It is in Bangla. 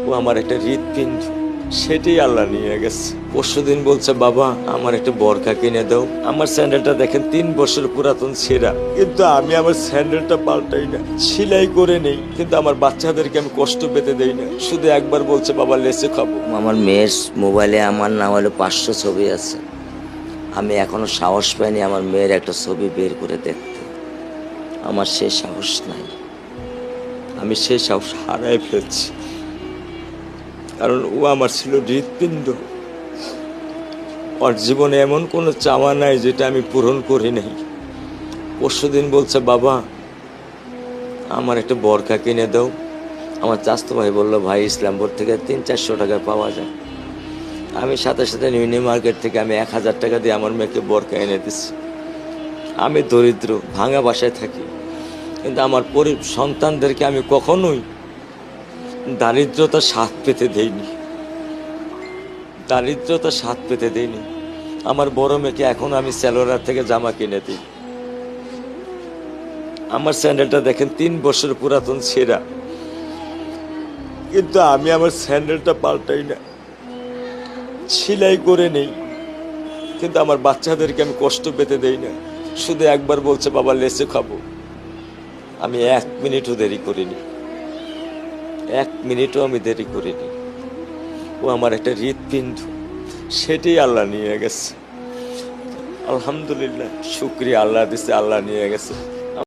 ও আমার একটা হৃৎপিণ্ড, সেটাই আল্লাহ নিয়ে গেছে। পরশুদিন বলছে, বাবা আমার একটা বরখা কিনে দাও। আমার স্যান্ডেলটা দেখেন 3 বছর পুরাতন ছেঁড়া, কিন্তু আমি আমার স্যান্ডেলটা পাল্টাই না, সেলাই করে নেই, কিন্তু আমার বাচ্চাদেরকে আমি কষ্ট পেতে দেই না। শুধু একবার বলছে, বাবা লেচে খাবো। আমার মেয়ের মোবাইলে আমার না হলে 500 ছবি আছে। আমি এখনো সাহস পাইনি আমার মেয়ের একটা ছবি বের করে দেখতে। আমার সে সাহস নাই। আমি সে সাহস হারাই ফেলছি, কারণ ও আমার ছিল হৃৎপিণ্ড। ওর জীবনে এমন কোনো চাওয়া নাই যেটা আমি পূরণ করি নাই। পরশুদিন বলছে, বাবা আমার একটা বরখা কিনে দাও। আমার চাচতো ভাই বললো, ভাই ইসলামপুর থেকে 300-400 টাকা পাওয়া যায়। আমি সাথে সাথে নিউ মার্কেট থেকে আমি 1000 টাকা দিয়ে আমার মেয়েকে বরখা এনে দিচ্ছি। আমি দরিদ্র, ভাঙা বাসায় থাকি, কিন্তু আমার সন্তানদেরকে আমি কখনোই দারিদ্রতার স্বাদ পেতে দেইনি। দারিদ্রতার স্বাদ পেতে দেইনি। আমার বড় মেয়েকে এখন আমি সেলোরার থেকে জামা কিনে দিই। আমার স্যান্ডেলটা দেখেন 3 বছর পুরাতন ছেঁড়া, কিন্তু আমি আমার স্যান্ডেলটা পাল্টাই না, সেলাই করে নেই, কিন্তু আমার বাচ্চাদেরকে আমি কষ্ট পেতে দেই না। শুধু একবার বলছে, বাবা লেচে খাবো। আমি 1 মিনিটও দেরি করিনি, 1 মিনিটও আমি দেরি করিনি। ও আমার একটা হৃৎপিণ্ড, সেটাই আল্লাহ নিয়ে গেছে। আলহামদুলিল্লাহ, শুকরিয়া, আল্লাহ দিছে, আল্লাহ নিয়ে গেছে।